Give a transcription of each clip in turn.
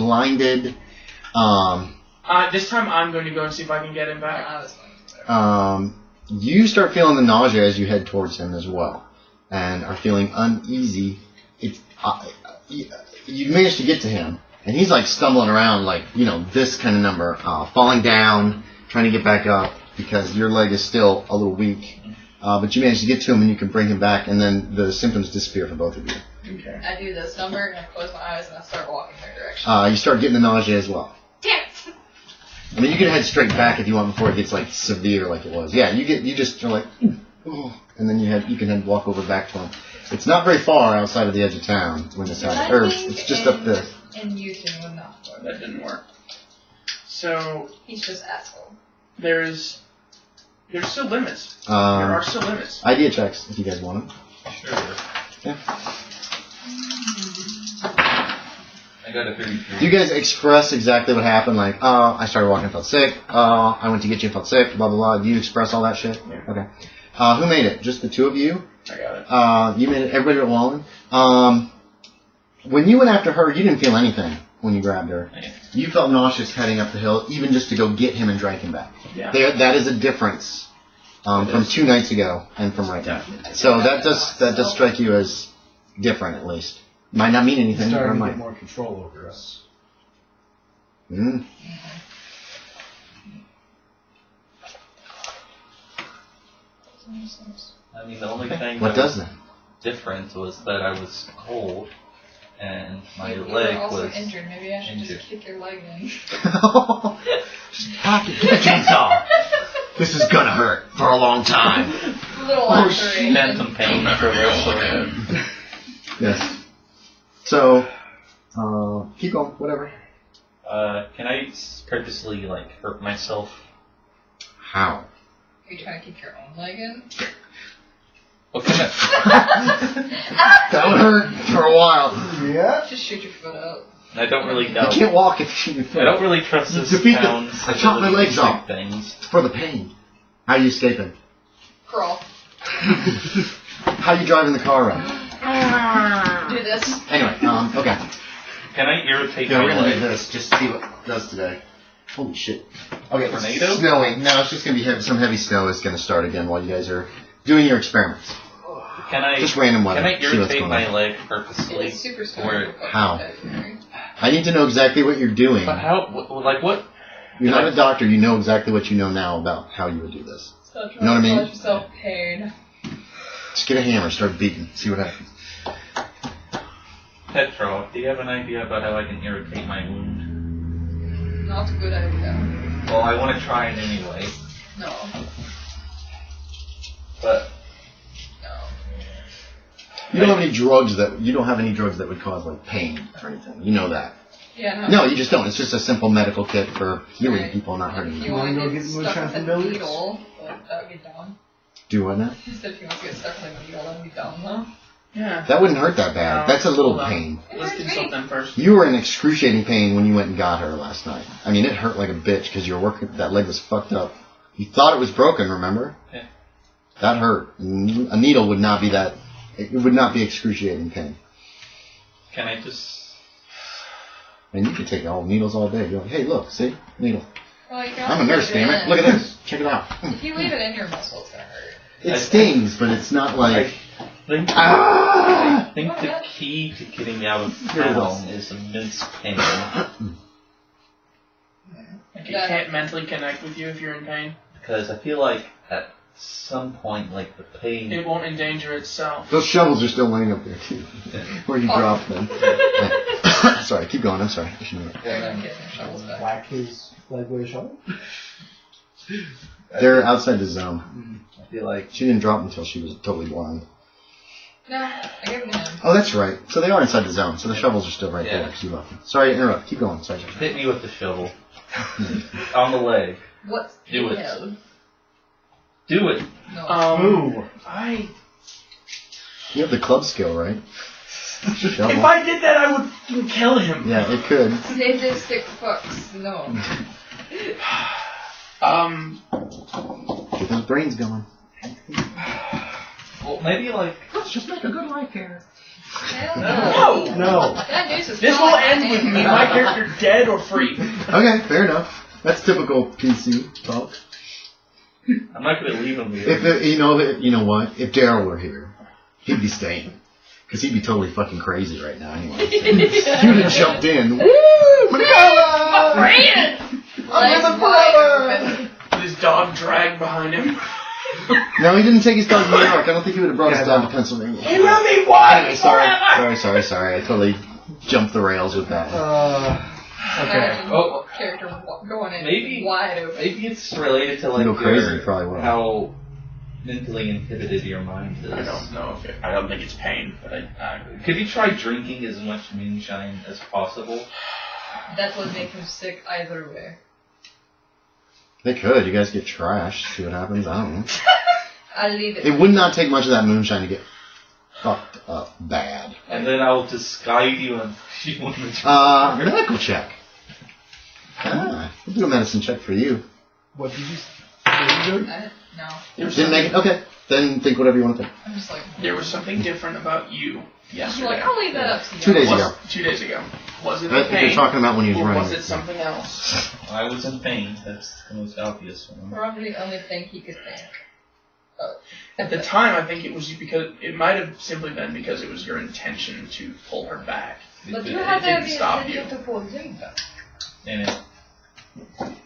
blinded. This time I'm going to go and see if I can get him back. You start feeling the nausea as you head towards him as well, and are feeling uneasy. You manage to get to him, and he's like stumbling around, like this kind of number, falling down, trying to get back up because your leg is still a little weak. But you manage to get to him, and you can bring him back, and then the symptoms disappear for both of you. Okay. I do this number, and I close my eyes, and I start walking their direction. You start getting the nausea as well. Damn it! I mean, you can head straight back if you want before it gets like severe, like it was. Yeah, you just are like, oh, and then you can walk over back to him. It's not very far outside of the edge of town when this happens. Or it's just up there. And you two would not work. That didn't work. So he's just asshole. There's still limits. There are still limits. Idea checks if you guys want them. Sure. Yeah. I got a 33. Do you guys express exactly what happened? Like, I started walking, felt sick. I went to get you, felt sick. Blah blah blah. Do you express all that shit? Yeah. Okay. Who made it? Just the two of you? I got it. You made it. Everybody at Wallin. When you went after her, you didn't feel anything when you grabbed her. Yeah. You felt nauseous heading up the hill, even just to go get him and drag him back. Yeah. That is a difference from 2 nights ago and from right now. So that does strike you as different, at least. Might not mean anything. He's starting or to might. get more control over us. Mm. I mean, the only thing What does that? different was that I was cold and my You leg were also was injured. Maybe I should injured. just kick your leg in. Just hack it. Get a chainsaw. This is gonna hurt for a long time. Little laceration. Phantom pain for the rest of it. Yes. So, keep going. Whatever. Can I purposely hurt myself? How? Are you trying to kick your own leg in? What kind of... That would hurt for a while. Yeah. Just shoot your foot out. I don't really You know. can't walk if you shoot your foot. I don't really trust this Defeat the- town's I chopped my ability legs to off. do things. For the pain. How are you escaping? Crawl. How are you driving the car around? Do this. Anyway, okay. Can I irritate Yeah, my we're gonna do leg? this. Just see what it does today. Holy shit. Okay, it's Tornado? snowing. No, it's just gonna be heavy. Some heavy snow is gonna start again while you guys are doing your experiments. Can I... Just random weather. Can I See what's irritate going my on. leg purposely? It's super Or- smart. How? I need to know exactly what you're doing. But how... What? You're not a doctor. You know exactly what you know now about how you would do this. Stop You know what I mean? Let yourself pain. Just get a hammer, start beating, see what happens. Petrov, do you have an idea about how I can irritate my wound? Not a good idea. Well, I want to try it anyway. No. But... No. You don't have any drugs that would cause like pain or anything. You know that. Yeah, No, you just don't. It's just a simple medical kit for healing Right. people, not hurting If you them. want Wanna to go get get stuck moonshine with from a Billy's? needle, that would be dumb. Do what now? He said if he wants to get stuck with a needle, that would be dumb, though. Yeah. That wouldn't hurt that bad. No, That's a little hold on. pain. Let's consult them first. You were in excruciating pain when you went and got her last night. I mean, it hurt like a bitch because you were working. That leg was fucked up. You thought it was broken, remember? Yeah. That hurt. A needle would not be that. It would not be excruciating pain. Can I just... And you could take all needles all day. You're like, hey, look, see, needle. Well, you can I'm a also nurse, leave damn it. in. Look at this. Check it out. If you leave it in your muscle, it's gonna hurt. It stings, but it's not like. I think the key to getting out of town is immense pain. Like you can't mentally connect with you if you're in pain. Because I feel like at some point, the pain... It won't endanger itself. Those shovels are still laying up there too, where you dropped them. Yeah. Sorry, keep going. I'm sorry. I shouldn't have- They're gonna get their shovels back. Whack his leg with a shovel? They're outside the zone. I feel like... She didn't drop until she was totally blind. Nah, I gave them to him. Oh, that's right. So they are inside the zone. So the shovels are still right Yeah. there. 'Cause you left them. Sorry to interrupt. Keep going. Sorry. Hit me with the shovel. On the leg. What's Do it. hell? Do it. No. Ooh. You have the club skill, right? Shovel. If I did that, I would kill him. Yeah, it could. Sadistic fucks. No. Get those brains going. Well, maybe Let's just make a good life here. Hell No! No. That news is This will calling end my with name. me, my character dead or free. Okay, fair enough. That's typical PC talk. I'm not gonna leave him here. If you know what? If Deryl were here, he'd be staying. Because he'd be totally fucking crazy right now anyway. He would have jumped in. Woo! Magala! Brand! I'm Legs in wide forever! open. With his dog dragged behind him. No, he didn't take his dog to New York. I don't think he would have brought his dog to Pennsylvania. He will be wide Anyway, forever! sorry. I totally jumped the rails with that. Okay. Imagine Oh. character going in Maybe- wide open. Maybe it's related to like You go crazy, your- you probably will. how mentally inhibited your mind is. I don't know if I don't think it's pain, but Could you try drinking as much moonshine as possible? That would make him sick either way. They could. You guys get trashed. See what happens. I don't know. I'll leave it. It would not take much of that moonshine to get fucked up bad. And then I'll just guide you and you want to Medical check. We'll do a medicine check for you. What did you do? No. Didn't make it? Okay. Then think whatever you want to think. I'm just like, there was something different about you I'm yesterday. like, I'll leave that up to you. 2 days Was- ago. 2 days ago. Was it If pain? you're talking about when he was or running. was it something else? I was in pain. That's the most obvious one. Probably the only thing he could think. Oh. At the time, I think it was because it might have simply been because it was your intention to pull her back. But It- you it had didn't the stop intention you. to pull him back. and it,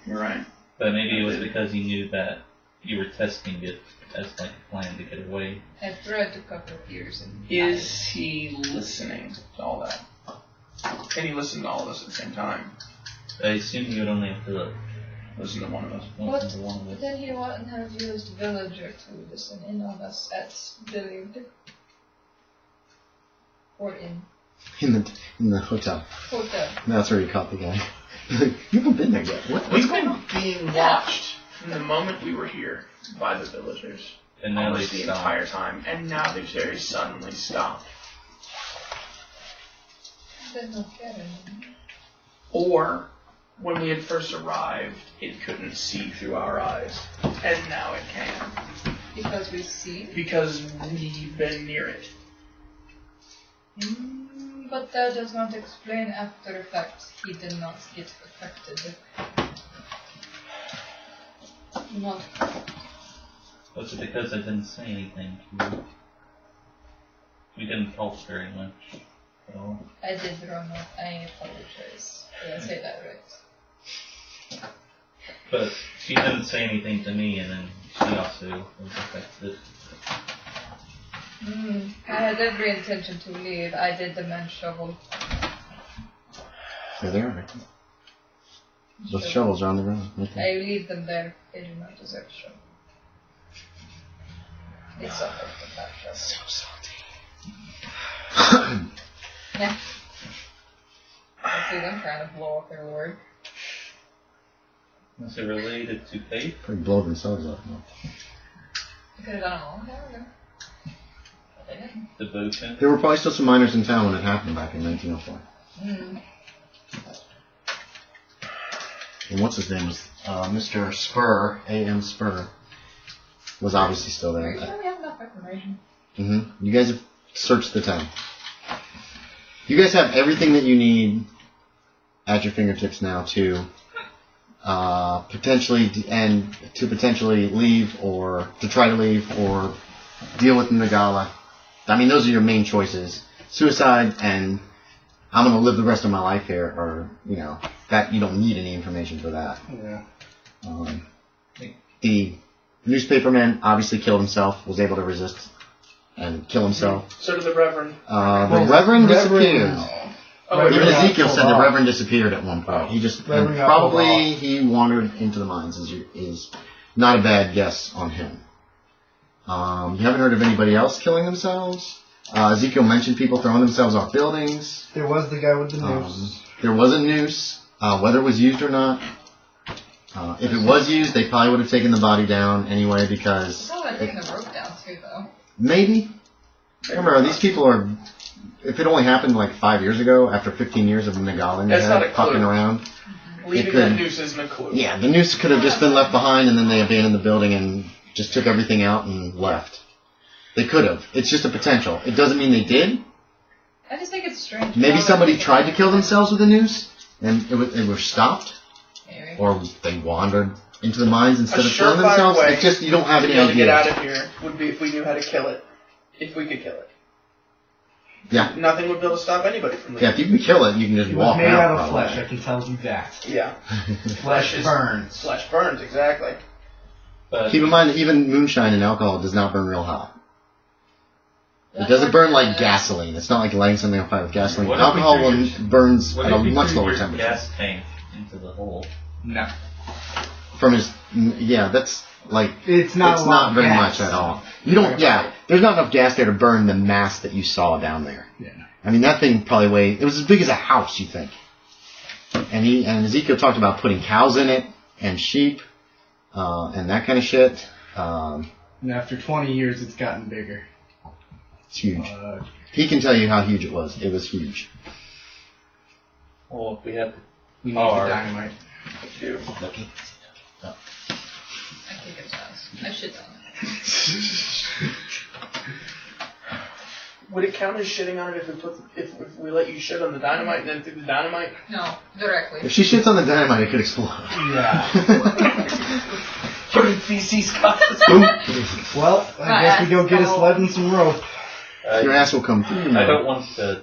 You're right. but maybe it was because he knew that you were testing it as like a plan to get away. I tried to cover ears and Is he listening to all that? Can he listen to all of us at the same time? I assume you would only have to Listen to one of us. listen to one of But it. then he wouldn't have used villager to listen in on us as believed. Or in In the hotel. hotel. That's where you caught the guy. You haven't been there yet. What's We've going been on? being watched from the moment we were here by the villagers. And now they Almost the stop. entire time, and now they very suddenly stopped. Did not get him. Or, when we had first arrived, it couldn't see through our eyes, and now it can. Because we see. Because we've been near it. But that does not explain after effects. He did not get affected. Not. Was it because I didn't say anything to you? We didn't talk very much at all. I did wrong. I apologize. Did I say that right? But she didn't say anything to me, and then she also was affected. I had every intention to leave. I did the man shovel. There they are. Right? Those shovels are on the ground. Right there. I leave them there. They do not deserve shovel. They suffer from that shovel. So salty. Yeah. I see them trying to blow up their lord. Was it related to faith? Probably blow themselves up. No. They could have done it a long time ago. But they didn't. Devotion? There were probably still some miners in town when it happened back in 1904. And what's his name was Mr. Spur, A.M. Spur, was obviously still Are you there. sure we have enough information? You guys have searched the town. You guys have everything that you need at your fingertips now to potentially leave, or to try to leave, or deal with Nagala. I mean, those are your main choices: suicide and I'm going to live the rest of my life here, or that you don't need any information for that. Yeah. The newspaperman obviously killed himself, was able to resist and kill himself. So did the Reverend. The Reverend disappeared. Oh, Even really? Ezekiel said the Reverend disappeared at one point. He just Reverend got probably pulled off. he wandered into the mines. Is not a bad guess on him. You haven't heard of anybody else killing themselves? Ezekiel mentioned people throwing themselves off buildings. There was the guy with the noose. There was a noose. Whether it was used or not. If it was used, they probably would have taken the body down anyway because It's all about taking the rope down too, though. maybe. Remember, these people are. If it only happened like 5 years ago, after 15 years of Nagalin That's not a clue. fucking around. Leaving could- that noose isn't a clue. Yeah, the noose could have just been left behind, and then they abandoned the building and just took everything out and left. They could have. It's just a potential. It doesn't mean they did, I just think it's strange. Maybe somebody tried to kill themselves with a noose, and it was stopped, Maybe. or they wandered into the mines instead of killing surefire themselves. way It's just you don't have to any be able to get idea. out of here would be if we knew how to kill it. If we could kill it. Yeah. Nothing would be able to stop anybody from leaving. Yeah, if you can kill it, you can just It was walk made out. out of probably. flesh, I can tell you that. Yeah. Flesh burns. Flesh burns, exactly. But Keep in mind that even moonshine and alcohol does not burn real hot. It doesn't burn like gasoline. It's not like lighting something on fire with gasoline. What if we Alcohol threw your- burns what at a if you much threw lower your temperature. gas tank into the hole? No. From his, yeah, that's like It's not a lot not of very gas. much at all. You don't, yeah. There's not enough gas there to burn the mass that you saw down there. Yeah. I mean, that thing probably weighed. It was as big as a house, you think. And Ezekiel talked about putting cows in it and sheep, and that kind of shit. And after 20 years, it's gotten bigger. It's huge. He can tell you how huge it was. It was huge. Well, if we had We need Or- the dynamite. Dude. I think it's us. I shit on it. Would it count as shitting on it if we let you shit on the dynamite and then threw the dynamite? No, directly. If she shits on the dynamite, it could explode. Yeah. Human feces causes. Well, I guess we go get a sled and some rope. Your ass will come through. I don't want to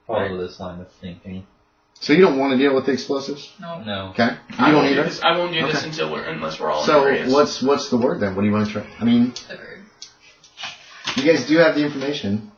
follow this line of thinking. So you don't want to deal with the explosives? No. No. Okay. You I don't won't do either? this. I won't do this Okay. unless we're all So in agreement. what's the word then? What do you want to try? I mean, The bird. you guys do have the information,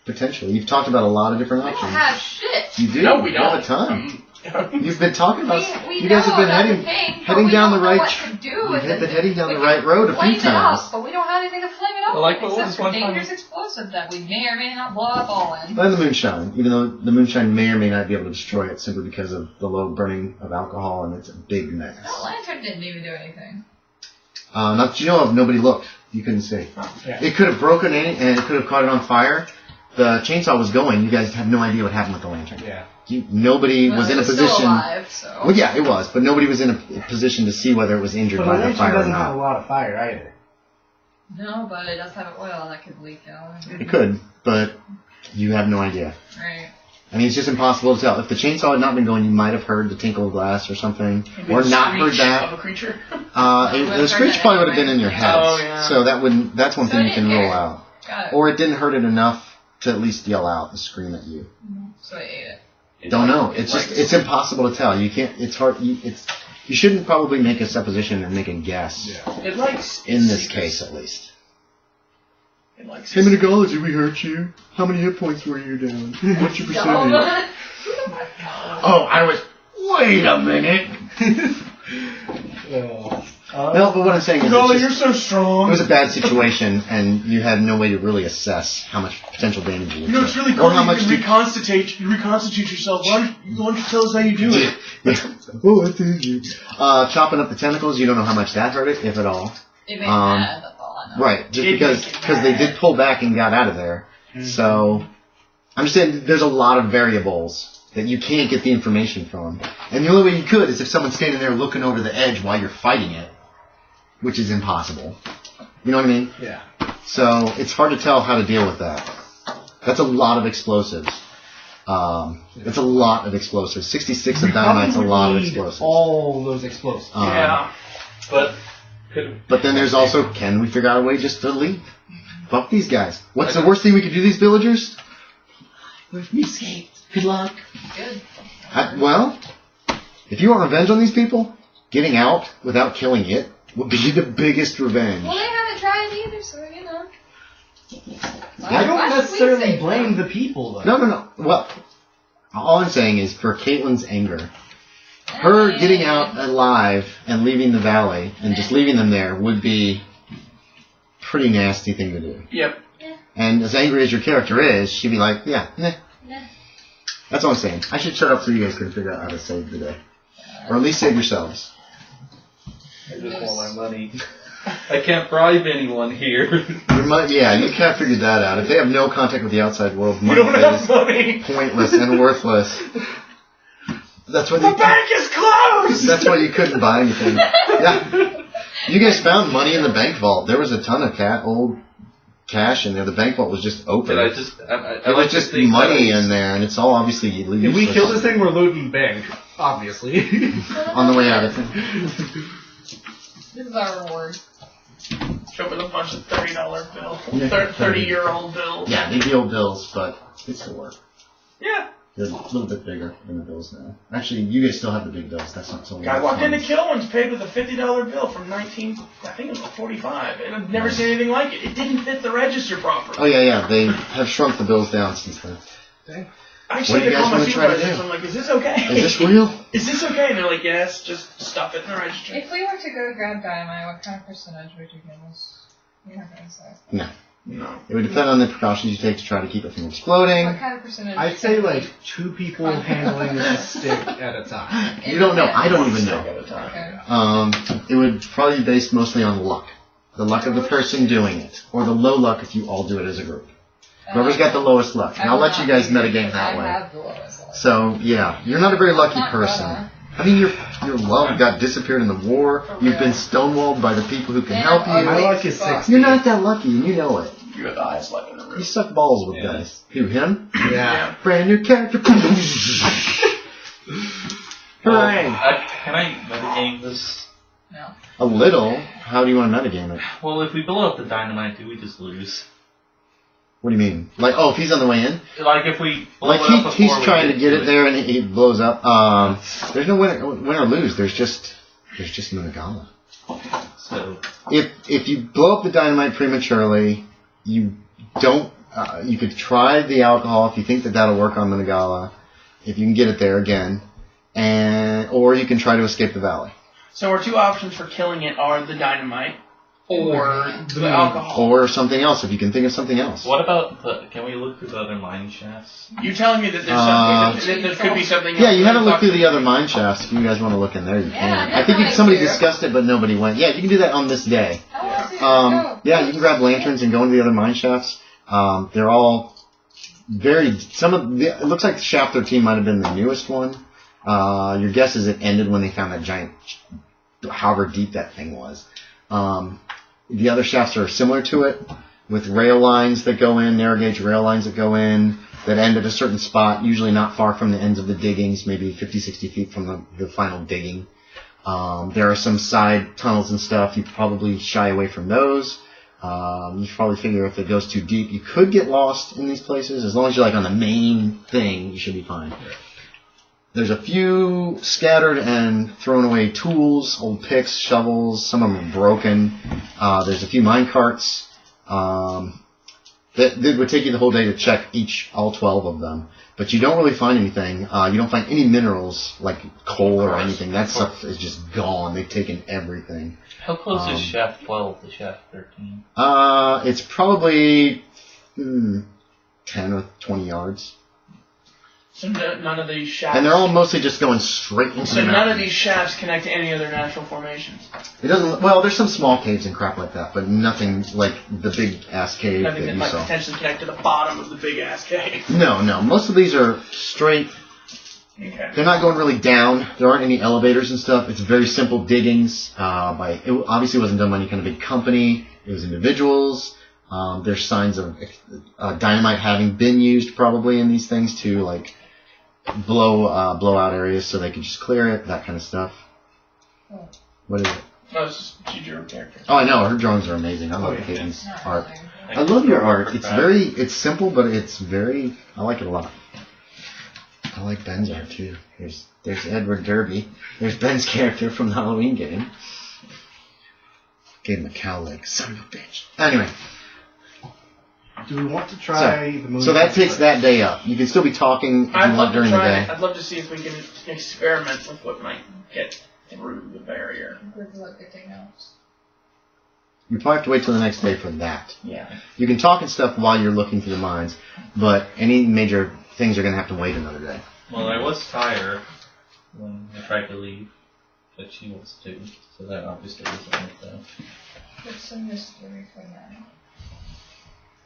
potentially. You've talked about a lot of different We don't options. have shit. You do? No, we You have don't. a ton. You've been talking about. We You guys know have been about heading the thing, but heading we down don't the know right. what to do with You've been it. heading down We the can right road a flame few it times. up, but we don't have anything to flame it up I like with, what was except for one time- dangerous explosive that we may or may not blow up all in. And the moonshine, even though the moonshine may or may not be able to destroy it simply because of the low burning of alcohol and it's a big mess. The lantern didn't even do anything. Not that you know of, nobody looked. You couldn't see. Yeah. It could have broken in and it could have caught it on fire. The chainsaw was going. You guys have no idea what happened with the lantern. Yeah. Nobody was Well, in a it still position. alive, so. Well, yeah, it was, but nobody was in a position to see whether it was injured But the by the lantern fire or doesn't have a not. lot of fire either. No, but it does have oil that could leak out. It could, but you have no idea. Right. I mean, it's just impossible to tell. If the chainsaw had not been going, you might have heard the tinkle of glass or something, or not heard Of that. a creature. The screech probably would have been in your head. Oh, yeah. So that wouldn't. That's one So thing it you can didn't rule hurt. out. Got it. Or it didn't hurt it enough to at least yell out and scream at you. So I ate it. Don't know. It's just it's impossible to tell. You can't. It's hard. You shouldn't probably make a supposition or make a guess Yeah. It likes in this case, at least. It likes Hey, Minigala, did we hurt you? How many hit points were you down? What's your percentage? Oh, I was. Wait a minute. No, but what I'm saying is, it's just- so strong. it was a bad situation, and you had no way to really assess how much potential damage you would You know, it's take. really cool. Or how You much can reconstitute yourself. Why don't you tell us how you do it? Oh, I think you. Chopping up the tentacles, you don't know how much that hurt it, if at all. It made me mad, that's all I know. Right, just It because makes it they mad. did pull back and got out of there. So, I'm just saying there's a lot of variables that you can't get the information from. And the only way you could is if someone's standing there looking over the edge while you're fighting it, which is impossible. You know what I mean? Yeah. So, it's hard to tell how to deal with that. That's a lot of explosives. It's a lot of explosives. 66 of dynamite's a lot of explosives. All those explosives. Yeah. But But then there's also, can we figure out a way just to leave? Fuck these guys. What's the worst thing we could do to these villagers? Let me escape. Good luck. Good. Well, if you want revenge on these people, getting out without killing it would be the biggest revenge. Well, they haven't tried either, so you know. I don't Why should we necessarily save blame them? the people, though. No. Well, all I'm saying is for Katelyn's anger, her getting out alive and leaving the valley and just leaving them there would be a pretty nasty thing to do. Yep. And as angry as your character is, she'd be like, yeah, nah. Nah. That's all I'm saying. I should shut up so you guys can figure out how to save the day. Or at least save yourselves. I just want my money. I can't bribe anyone here. You can't figure that out. If they have no contact with the outside world, You money don't have is money. pointless and worthless. That's why The bank is closed. That's why you couldn't buy anything. Yeah. You guys found money in the bank vault. There was a ton of old cash in there. The bank vault was just open. Did I just? I There was just money in there, and it's all obviously useless. If we kill this thing, we're looting bank, obviously. On the way out of it. This is our reward. Show up with a bunch of $30 bills, Yeah. 30-year-old bills. Yeah, they'd be old bills, but it still work. Yeah. They're a little bit bigger than the bills now. Actually, you guys still have the big bills. That's not so Guy walked into Killwin's paid with a $50 bill from I think it was 45, and I've never seen anything like it. It didn't fit the register properly. Oh yeah, they have shrunk the bills down since then. I What do you actually guys called my wanna try to supervisors. do? I'm like, is this okay? Is this real? Is this okay? And they're like, yes, just stuff it in the register. If we were to go grab dynamite, what kind of percentage would you give us? You're not going to say. No. No. It would depend on the precautions you take to try to keep it from exploding. What kind of percentage? I'd say like 2 people handling a stick at a time. You don't know. I don't even know. At a time. Okay. It would probably be based mostly on luck. The luck of the person doing it. Or the low luck if you all do it as a group. Whoever's got the lowest luck. And I'll let you guys metagame that way. I have the lowest luck. So, yeah. You're not a very lucky Not person. Greta. I mean, your love got disappeared in the war. You've been stonewalled by the people who can help Yeah, My you. luck is 60. You're not that lucky, and you know it. You got the highest luck in the You room. suck balls with Yeah. guys. Who, him? Yeah. Brand new character. Hooray! Can I metagame this? No. A little. How do you want to metagame it? Well, if we blow up the dynamite, do we just lose? What do you mean? Like, oh, if he's on the way in? Like if we blow Like, it up he's before we trying to get it to there and he blows up. There's no win or lose. There's just Munagala. So If you blow up the dynamite prematurely, you don't. You could try the alcohol if you think that'll work on Munagala, if you can get it there again, or you can try to escape the valley, So our two options for killing it are the dynamite or the alcohol. or something else if you can think of something else. what about can we look through the other mine shafts? You telling me that there's something that could be something else? Yeah, you haven't looked through the other mine shafts. If you guys want to look in there, you can. I think somebody discussed it, but nobody went. Yeah, you can do that on this day. I want to go. Yeah, you can grab lanterns and go into the other mine shafts. They're all very. It looks like shaft 13 might have been the newest one. Your guess is it ended when they found that giant, however deep that thing was. The other shafts are similar to it, with rail lines that go in, narrow gauge rail lines that go in, that end at a certain spot, usually not far from the ends of the diggings, maybe 50, 60 feet from the final digging. There are some side tunnels and stuff. You probably shy away from those. You probably figure if it goes too deep, you could get lost in these places. As long as you're like on the main thing, you should be fine. There's a few scattered and thrown away tools, old picks, shovels. Some of them are broken. There's a few mine carts. That would take you the whole day to check all 12 of them. But you don't really find anything. You don't find any minerals like coal or anything. That stuff is just gone. They've taken everything. How close is shaft 12 to shaft 13? It's probably 10 or 20 yards. So none of these shafts. And they're all mostly just going straight into So the none mountain. of these shafts connect to any other natural formations. It doesn't. Well, there's some small caves and crap like that, but nothing like the big ass cave Nothing that that you might saw. potentially connect to the bottom of the big ass cave. No. Most of these are straight. Okay. They're not going really down. There aren't any elevators and stuff. It's very simple diggings. It obviously wasn't done by any kind of big company. It was individuals. There's signs of dynamite having been used probably in these things to like blow out areas so they could just clear it. That kind of stuff. Oh. What is it? No, it's just she drew a character. Oh, I know. Her drawings are amazing. I love yeah. Katelyn's Not art. really. I love your art. It's simple, but I like it a lot. I like Ben's art too. There's Edward Derby. There's Ben's character from the Halloween game. Gave him a cow leg, son of a bitch. Anyway, Do we want to try the movie? so that takes that day up. You can still be talking if you want during the day. I'd love to see if we can experiment with what might get through the barrier. Good luck getting out. You probably have to wait till the next day for that. Yeah. You can talk and stuff while you're looking through the mines, but any major things are going to have to wait another day. Well, I was tired when I tried to leave, but she was too, so that obviously doesn't work out. Put some mystery for now.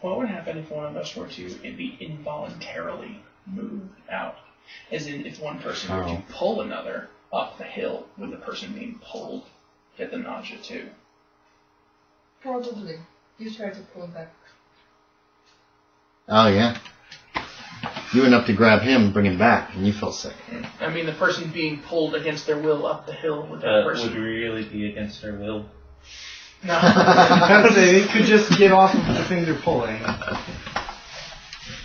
What would happen if one of us were to be involuntarily moved out? As in, if one person were to pull another up the hill, would the person being pulled get the nausea too? Probably. You try to pull back. Oh, yeah. You went up to grab him and bring him back, and you felt sick. I mean, the person being pulled against their will up the hill with that person. Would we really be against their will? No. They could just get off of the thing they're pulling.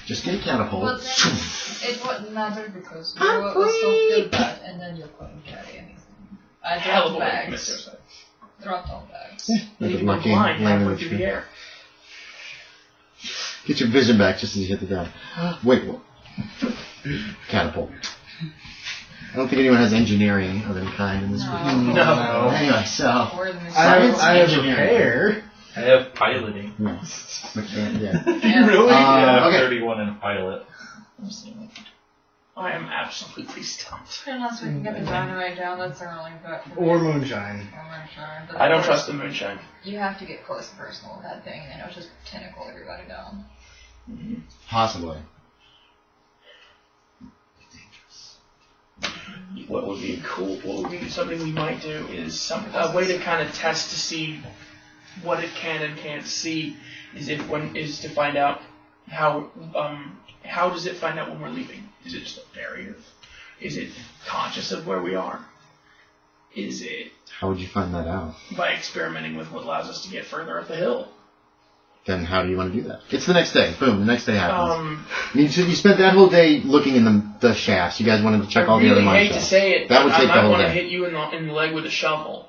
Just get a catapult. But then it wouldn't matter because you will still feel bad and then you couldn't carry anything. I Hell of dropped a way to commit bags. suicide. Dropped all bags. And you go Lucky blind landing halfway with through you. the air. Get your vision back just as you hit the ground. Wait, what? Catapult. I don't think anyone has engineering of any kind in this group. No. Anyway, so... Or the I machine. have repair. I have piloting. Yes. Yeah. Yeah. Really? Yeah, I'm okay. 31 in pilot. I am absolutely stumped. Unless we can get the dynamite down, that's our only bet. Or moonshine. Or moonshine. But I don't of trust course, the moonshine. You have to get close and personal with that thing, and it'll just tentacle everybody down. Possibly. What would be something we might do is a way to kind of test to see what it can and can't see is to find out how does it find out when we're leaving? Is it just a barrier? Is it conscious of where we are? Is it How would you find that out? by experimenting with what allows us to get further up the hill? Then how do you want to do that? It's the next day. Boom, the next day happens. You spent that whole day looking in the shafts. You guys wanted to check all the other mine I hate to shafts. say it, That would but take I the might whole want to day. hit you in the leg with a shovel.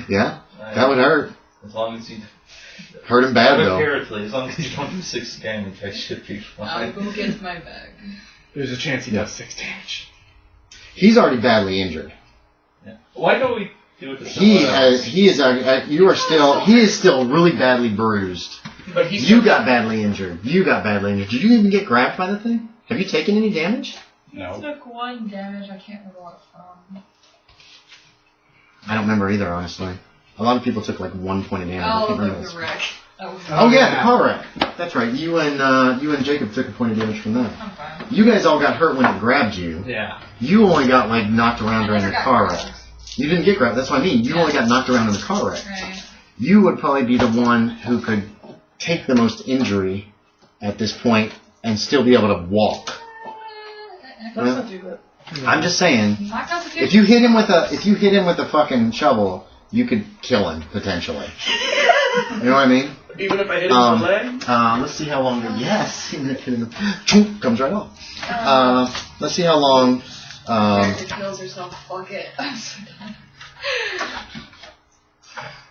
Yeah? That would hurt. As long as you... Hurt him bad, though. Apparently, as long as you don't do 6 damage, I should be I'll fine. go get my bag. There's a chance he does 6 damage. He's already badly injured. Yeah. Why don't we do it to He someone else? is still really badly bruised. But he's You got badly injured. Did you even get grabbed by the thing? Have you taken any damage? No. He took 1 damage, I can't remember what from. I don't remember either, honestly. A lot of people took like 1 point of damage. I Oh, can't look remember at the this. wreck. That was Oh yeah, the car wreck. That's right. You and Jacob took a point of damage from that. I'm fine. You guys all got hurt when it grabbed you. Yeah. You only got like knocked around during the I car got wreck. You didn't get grabbed. That's what I mean. You only got knocked around in the car wreck. Right. You would probably be the one who could take the most injury at this point and still be able to walk. Let's not do that. I'm just saying, Not constitution. if you hit him with a fucking shovel, you could kill him potentially. You know what I mean? Even if I hit him in the leg? Let's see how long. Yes, Choom, comes right off. Let's see how long. Erica kills herself, fuck it. I'm so done.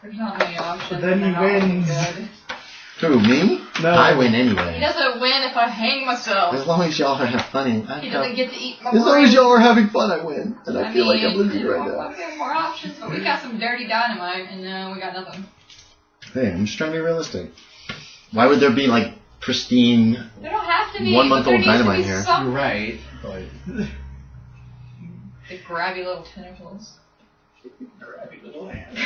There's not many options. But then he and they're not wins. good. Who, me? No. I win He anyway. doesn't win if I hang myself. As long as y'all are having fun. He doesn't get to eat my As long brain. as y'all are having fun, I win. And I feel like I'm losing there's right now. fucking more options, but we got some dirty dynamite, and we got nothing. Hey, I'm just trying to be realistic. Why would there be like pristine? There don't have to be. 1 month but there old needs to dynamite be here. something. You're right. The grabby little tentacles. Grabby little hand.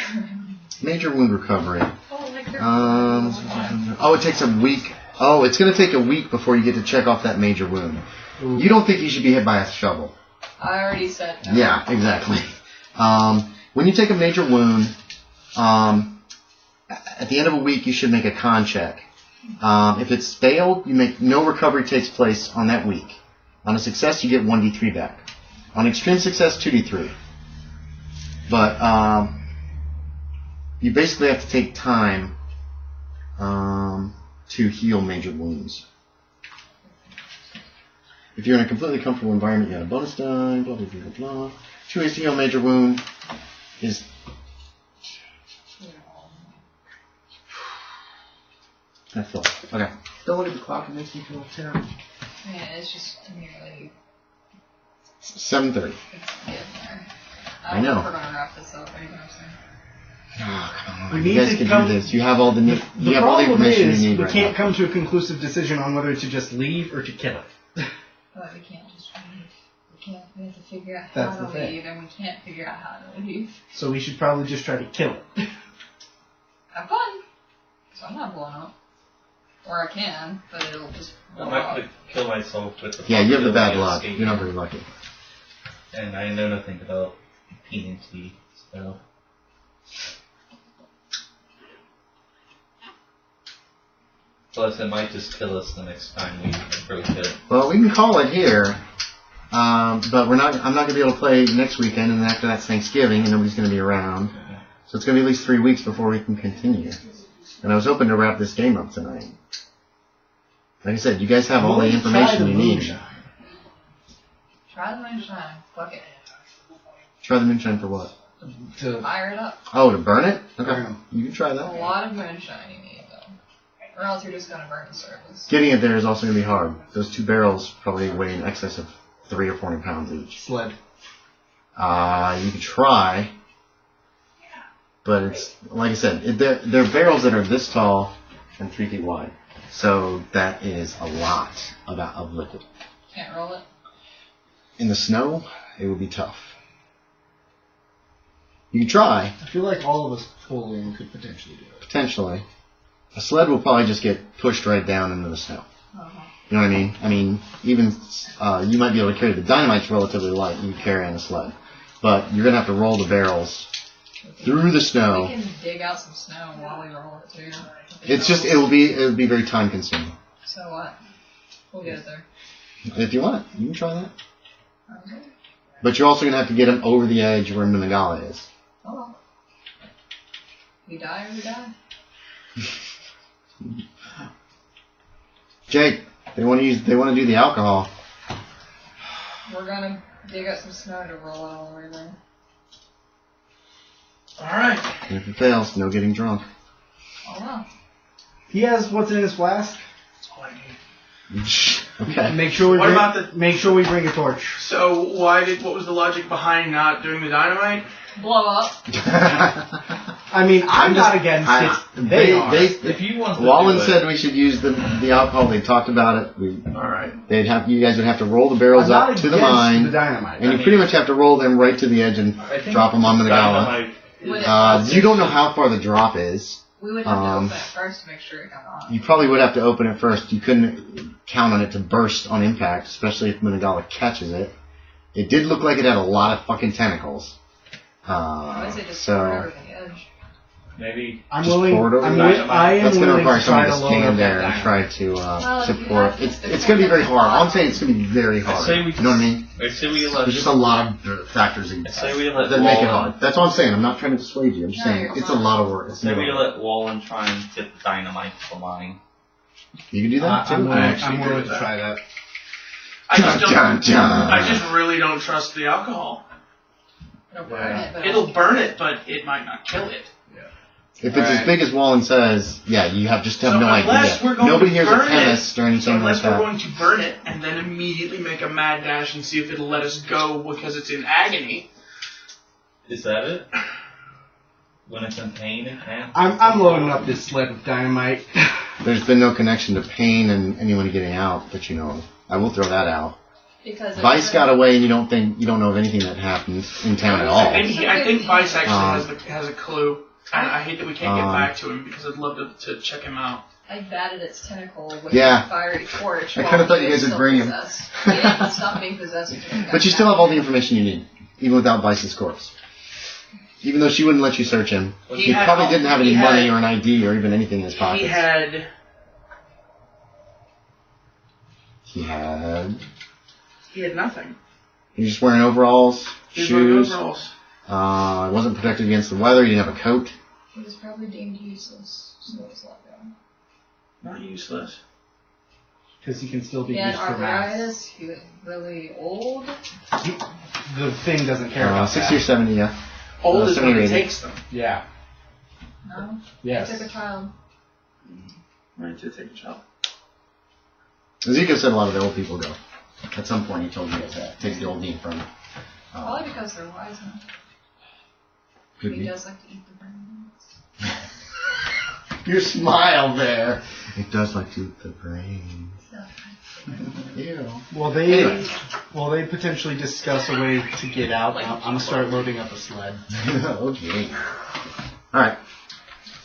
Major wound recovery. Oh, like they're. It takes a week. Oh, it's going to take a week before you get to check off that major wound. Ooh. You don't think you should be hit by a shovel. I already said no. Yeah, exactly. When you take a major wound, at the end of a week, you should make a con check. If it's failed, no recovery takes place on that week. On a success, you get 1d3 back. On extreme success, 2d3. But you basically have to take time to heal major wounds. If you're in a completely comfortable environment, you get a bonus die, blah, blah, blah, blah, blah. 2 ways to heal major wound is... I feel okay. Don't look at the clock, it makes me feel terrible. Yeah, it's just nearly. 7:30. It's getting there. I know. We're gonna wrap this up. Are you gonna say? Oh, come on. We You need guys to can come- do this. You have all the The have all the problem information is you need we right can't now. come to a conclusive decision on whether to just leave or to kill it. But we can't just leave. We have to figure out That's how the to thing. leave, and we can't figure out how to leave. So we should probably just try to kill it. Have fun. So I'm not blowing up. Or I can, but it'll just blow I'm not up. going to kill myself with the Yeah, you have the bad possibility of luck. escaping. You're not very lucky. And I know nothing about PNT, so... Plus, it might just kill us the next time we approach it. Well, we can call it here, but I'm not going to be able to play next weekend, and then after that's Thanksgiving, and nobody's going to be around. So it's going to be at least 3 weeks before we can continue. And I was hoping to wrap this game up tonight. Like I said, you guys have all the information you need. Try the moonshine. Fuck it. Try the moonshine for what? To Fire it up. Oh, to burn it? Okay. Burn 'em. You can try A that. lot of moonshine you need, though. Or else you're just gonna burn the surface. Getting it there is also going to be hard. Those 2 barrels probably weigh in excess of 300 or 400 pounds each. sled. You could try, but it's, like I said, they're barrels that are this tall and 3 feet wide. So that is a lot of liquid. Can't roll it. In the snow, it would be tough. You can try, I feel like all of us pulling could potentially do it. potentially. A sled will probably just get pushed right down into the snow. Uh-huh. You know what I mean? I mean, even you might be able to carry the dynamite's relatively light. You can carry on a sled, but you're gonna have to roll the barrels through the snow. We can dig out some snow while we roll it too. It's just it'll be very time consuming. So what? We'll get it there. If you want, you can try that. Okay. But you're also gonna have to get them over the edge where Minagala is. Oh well. We die or we die. Jake, they want to do the alcohol. We're gonna dig out some snow to roll it all the way there. Alright. And if it fails, no getting drunk. Oh well. He has what's in his flask. That's all I need. Okay. Make sure we What about the- make sure we bring a torch. So what was the logic behind not doing the dynamite? Blow up. I mean, I'm not against it. They are. If you want to Wallin do it, said we should use the alcohol. They talked about it. Alright. You guys would have to roll the barrels I'm not up to the against mine, the dynamite. and you pretty much have to roll them right to the edge and I think drop them on Minagala. dynamite Would is- it also- You don't know how far the drop is. We would have to Um, open it first to make sure it got on. You probably would have to open it first. You couldn't count on it to burst on impact, especially if Minagala catches it. It did look like it had a lot of fucking tentacles. I would say just pour it So over the edge. maybe I'm just willing. pour it over I'm the wi- dynamite. I am that's going to willing require to try somebody to to load up stand there that and dynamite. try to Well, you pour it. have to- It's going to be very hard. All I'm saying it's going to be very I hard. say we You know what I mean? I say we let There's just a lot of factors I say we let that make it Wallin- hard. That's all I'm saying. I'm not trying to dissuade you. I'm just No, saying you're it's a fine. lot of work. It's Say we not- let Wallin try and get the dynamite to the mine. You can do that I'm too. willing, actually I'm agree willing with to that. try that. I just don't. Dun, dun, dun. I just really don't trust the alcohol. It'll burn Yeah. it, but It'll burn it, but it might not kill it. If it's as Alright. big as Wallin says, yeah, you have just have So no unless we're idea. going Nobody to here's a burn it- chemist or So anything like unless we're that. going to burn it and then immediately make a mad dash and see if it'll let us go because it's in agony. Is that it? When it's in pain, it can't. I'm loading up this sled with dynamite. There's been no connection to pain and anyone getting out, but you know, I will throw that out. because Vice got away, and you don't know of anything that happened in town at all. I think Vice actually has a clue. And I hate that we can't get Um, back to him because I'd love to check him out. I batted its tentacle with Yeah. a fiery torch. I while kinda thought he you was guys would still bring him. possessed. He didn't stop being possessed. until he got But you still back. have all the information you need, even without Vice's corpse. Even though she wouldn't let you search him, he had probably all- didn't have any he had- money or an ID or even anything in his pockets. He had nothing. He was just wearing overalls, He was wearing shoes. overalls. It wasn't protected against the weather. He didn't have a coat. He was probably deemed useless, so it was let go. Not useless. Because he can still be He had used for math. arthritis. He was really old. The thing doesn't care about 60 or that. 70, yeah. Old is when he 70. takes them. Yeah. No, Yes. he took a child. Right, to take a child. Ezekiel said a lot of the old people go. At some point, he told me that takes the old dean from. Probably because they're wise enough. Could He be. does like to eat the brains. Your smile there. It does like to eat the brains. So, Ew. Well, they Anyway. potentially discuss a way to get out. I'm gonna start loading up a sled. Okay. Alright.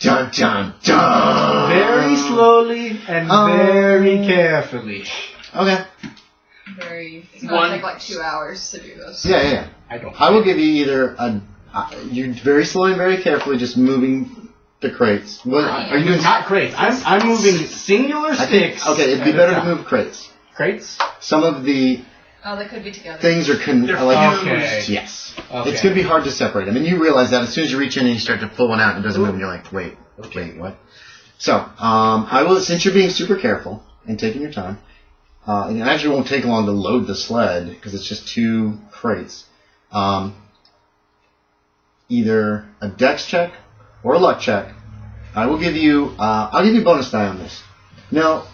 Dun dun dun! Very slowly and very carefully. Okay. very. It's One- gonna take like 2 hours to do this. Yeah. I don't. I will give you either you're very slowly and very carefully just moving the crates. What, are you doing? Not crates. I'm moving singular sticks. Okay, it'd be better to move crates. Crates? Some of the Oh, they could be together. things are Okay. Yes. Okay. It's going to be hard to separate them. And you realize that as soon as you reach in and you start to pull one out and it doesn't move, and you're like, wait, what? So, I will, since you're being super careful and taking your time, and it actually won't take long to load the sled because it's just 2 crates. Either a dex check or a luck check. I will give you, I'll give you bonus die on this. No,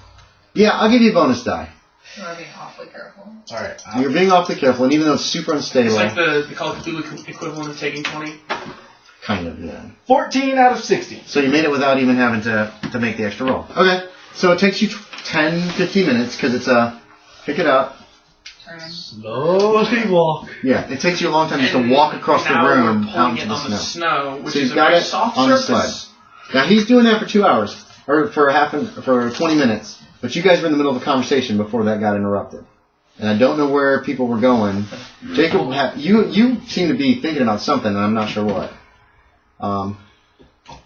yeah, I'll give you a bonus die. We're being awfully careful. Alright. You're being awfully careful, and even though it's super unstable. It's like the Call of Cthulhu equivalent of taking 20. Kind of, yeah. 14 out of 60. So you made it without even having to make the extra roll. Okay. So it takes you 10, 15 minutes because it's pick it up. Turn. Slowly walk. Yeah, it takes you a long time just to walk across the now room we're out pulling into it the on the snow, which So is he's a got very it soft on the surface. sled. Now he's doing that for 2 hours, or for 20 minutes. But you guys were in the middle of a conversation before that got interrupted. And I don't know where people were going. Jacob, you seem to be thinking about something, and I'm not sure what.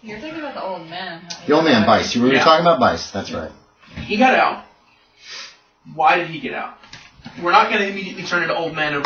You're thinking about the old man. The old man, Bice. You were talking about Bice. That's right. He got out. Why did he get out? We're not going to immediately turn into old men